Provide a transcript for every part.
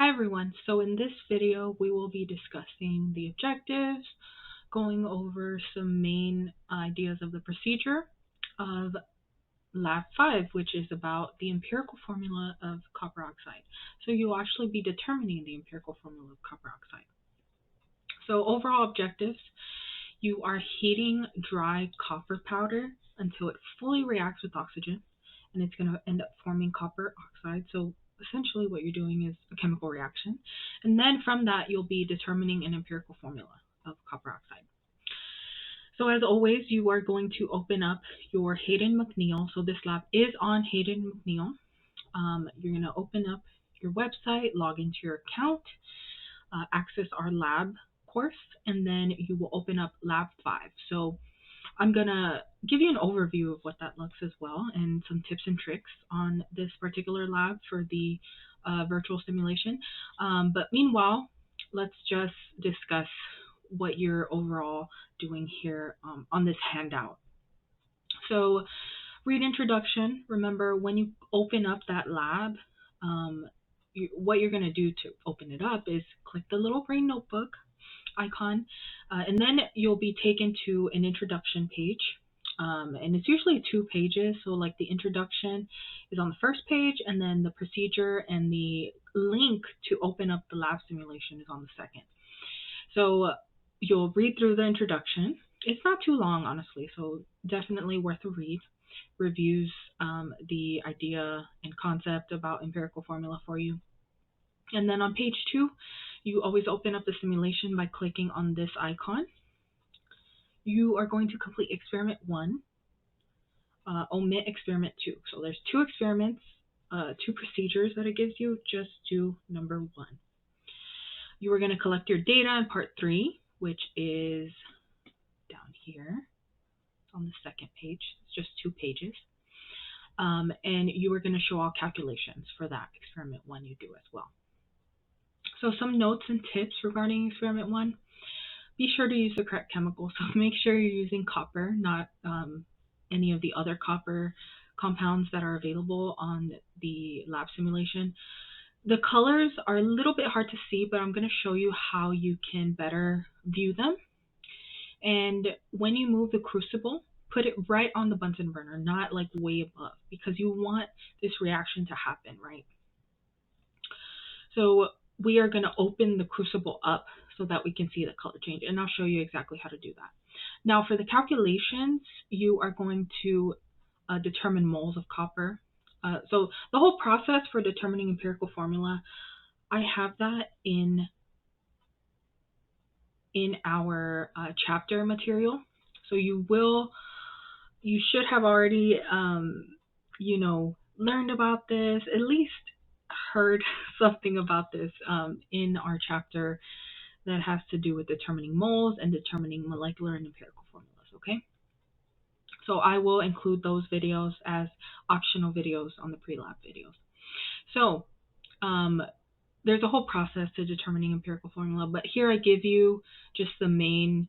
Hi everyone, so in this video we will be discussing the objectives, going over some main ideas of the procedure of Lab 5, which is about the empirical formula of copper oxide. So you'll actually be determining the empirical formula of copper oxide. So overall objectives, you are heating dry copper powder until it fully reacts with oxygen, and it's going to end up forming copper oxide. So essentially what you're doing is a chemical reaction. And then from that, you'll be determining an empirical formula of copper oxide. So as always, you are going to open up your Hayden McNeil. So this lab is on Hayden McNeil. You're going to open up your website, log into your account, access our lab course, and then you will open up Lab 5. So I'm going to give you an overview of what that looks as well and some tips and tricks on this particular lab for the virtual simulation. But meanwhile, let's just discuss what you're overall doing here on this handout. So read introduction. Remember, when you open up that lab, what you're going to do to open it up is click the little green notebook icon, and then you'll be taken to an introduction page, and it's usually 2 pages. So like the introduction is on the first page, and then the procedure and the link to open up the lab simulation is on the second. So you'll read through the introduction. It's not too long, honestly, so definitely worth a read. Reviews the idea and concept about empirical formula for you. And then on page 2, you always open up the simulation by clicking on this icon. You are going to complete experiment 1, omit experiment 2. So there's 2 experiments, 2 procedures that it gives you. Just do number 1. You are going to collect your data in part 3, which is down here. It's on the second page. It's just 2 pages. And you are going to show all calculations for that experiment 1 you do as well. So some notes and tips regarding experiment 1. Be sure to use the correct chemical. So make sure you're using copper, not any of the other copper compounds that are available on the lab simulation. The colors are a little bit hard to see, but I'm going to show you how you can better view them. And when you move the crucible, put it right on the Bunsen burner, not like way above, because you want this reaction to happen, right? So we are going to open the crucible up so that we can see the color change, and I'll show you exactly how to do that. Now for the calculations, you are going to determine moles of copper. So the whole process for determining empirical formula, I have that in our chapter material. So you should have already, learned about this, at least heard something about this in our chapter that has to do with determining moles and determining molecular and empirical formulas, okay? So I will include those videos as optional videos on the pre-lab videos. So there's a whole process to determining empirical formula, but here I give you just the main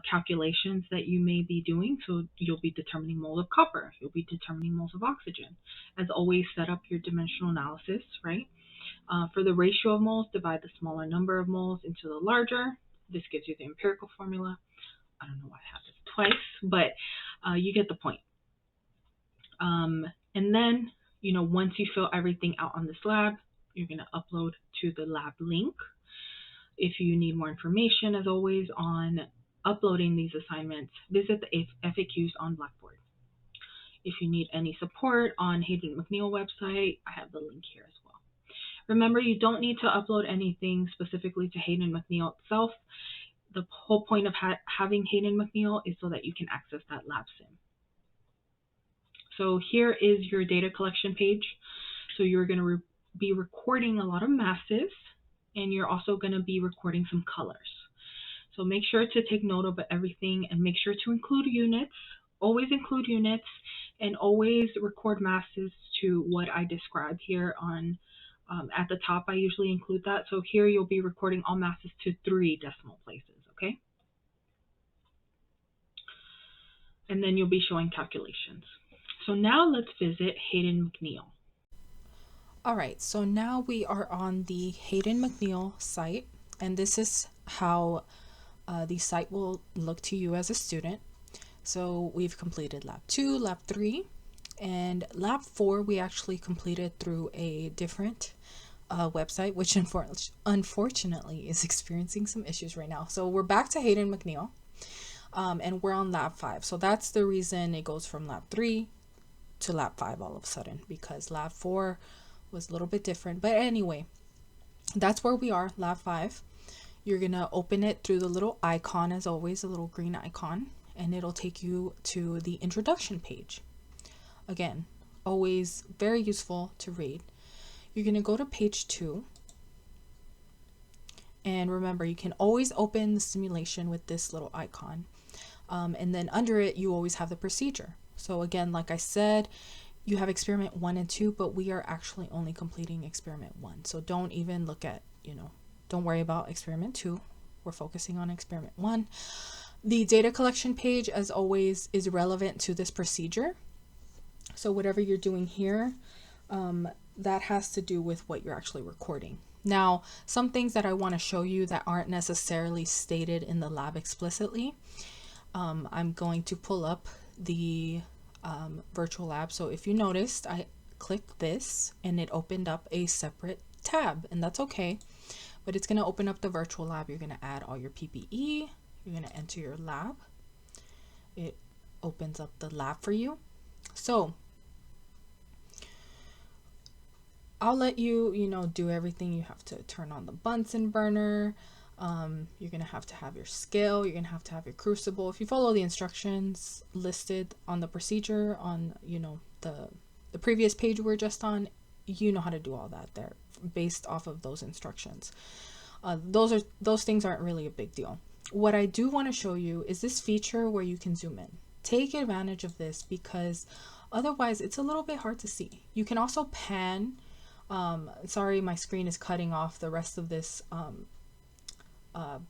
calculations that you may be doing. So you'll be determining moles of copper. You'll be determining moles of oxygen. As always, set up your dimensional analysis, right? For the ratio of moles, divide the smaller number of moles into the larger. This gives you the empirical formula. I don't know why I have this twice, but you get the point. And then, once you fill everything out on this lab, you're going to upload to the lab link. If you need more information, as always, on uploading these assignments, visit the FAQs on Blackboard. If you need any support on Hayden McNeil website, I have the link here as well. Remember, you don't need to upload anything specifically to Hayden McNeil itself. The whole point of having Hayden McNeil is so that you can access that lab sim. So here is your data collection page. So you're going to be recording a lot of masses, and you're also going to be recording some colors. So make sure to take note of everything and make sure to include units. Always include units, and always record masses to what I describe here on at the top. I usually include that. So here you'll be recording all masses to 3 decimal places, okay? And then you'll be showing calculations. So now let's visit Hayden McNeil. All right, so now we are on the Hayden McNeil site, and this is how the site will look to you as a student. So we've completed Lab 2, Lab 3, and Lab 4 we actually completed through a different website, which unfortunately is experiencing some issues right now. So we're back to Hayden McNeil, and we're on Lab 5. So that's the reason it goes from Lab 3 to Lab 5 all of a sudden, because Lab 4 was a little bit different. But anyway, that's where we are, Lab 5. You're gonna open it through the little icon, as always, a little green icon, and it'll take you to the introduction page. Again, always very useful to read. You're gonna go to page 2, and remember, you can always open the simulation with this little icon, and then under it you always have the procedure. So again, like I said, you have experiment 1 and 2, but we are actually only completing experiment 1. So don't even look at, don't worry about experiment 2. We're focusing on experiment 1. The data collection page, as always, is relevant to this procedure. So whatever you're doing here, that has to do with what you're actually recording. Now, some things that I want to show you that aren't necessarily stated in the lab explicitly, I'm going to pull up the virtual lab. So if you noticed, I clicked this and it opened up a separate tab, and that's okay, but it's going to open up the virtual lab. You're going to add all your PPE, you're going to enter your lab, it opens up the lab for you. So I'll let you, do everything. You have to turn on the Bunsen burner. You're going to have your scale. You're going to have your crucible. If you follow the instructions listed on the procedure on, the previous page we're just on, you know how to do all that there based off of those instructions. Those things aren't really a big deal. What I do want to show you is this feature where you can zoom in. Take advantage of this because otherwise it's a little bit hard to see. You can also pan. Sorry, my screen is cutting off the rest of this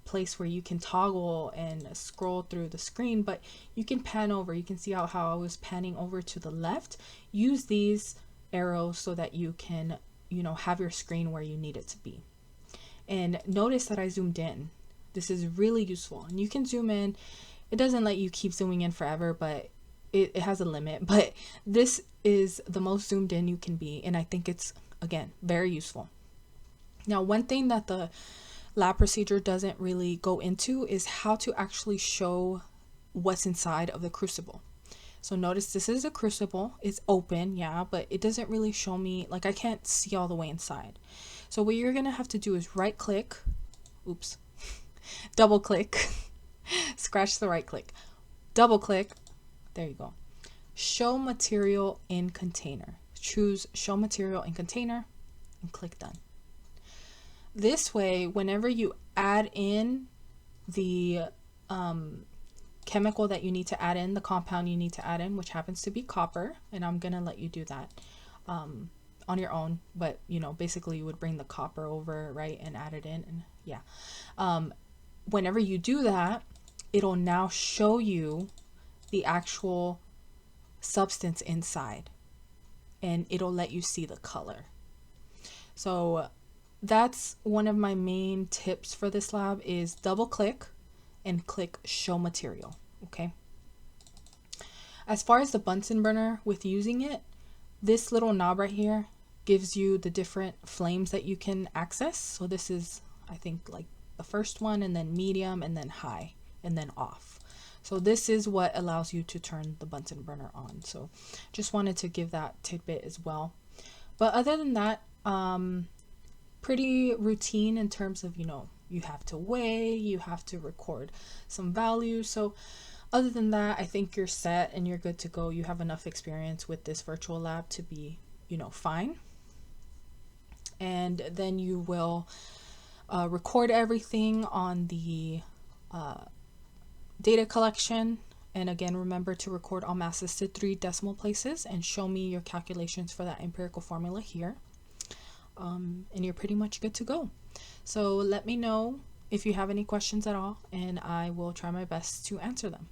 place where you can toggle and scroll through the screen, but you can pan over. You can see how I was panning over to the left. Use these arrows so that you can, have your screen where you need it to be. And notice that I zoomed in. This is really useful, and you can zoom in. It doesn't let you keep zooming in forever, but it has a limit. But this is the most zoomed in you can be, and I think it's, again, very useful. Now, one thing that the lab procedure doesn't really go into is how to actually show what's inside of the crucible. So notice this is a crucible. It's open, yeah, but it doesn't really show me, like I can't see all the way inside. So what you're gonna have to do is right click, double click, scratch the right click, double click, there you go. Show material in container. Choose show material in container and click done. This way, whenever you add in the chemical that you need to add in, the compound you need to add in, which happens to be copper, and I'm gonna let you do that on your own, but basically you would bring the copper over, right, and add it in, and yeah. Whenever you do that, it'll now show you the actual substance inside, and it'll let you see the color. So that's one of my main tips for this lab, is double click and click show material. Okay. As far as the Bunsen burner, with using it, this little knob right here gives you the different flames that you can access. So this is, I think, like the first one, and then medium, and then high, and then off. So this is what allows you to turn the Bunsen burner on. So just wanted to give that tidbit as well. But other than that, pretty routine in terms of, you have to weigh, you have to record some values. So other than that, I think you're set and you're good to go. You have enough experience with this virtual lab to be, fine. And then you will record everything on the data collection. And again, remember to record all masses to 3 decimal places and show me your calculations for that empirical formula here. And you're pretty much good to go. So let me know if you have any questions at all, and I will try my best to answer them.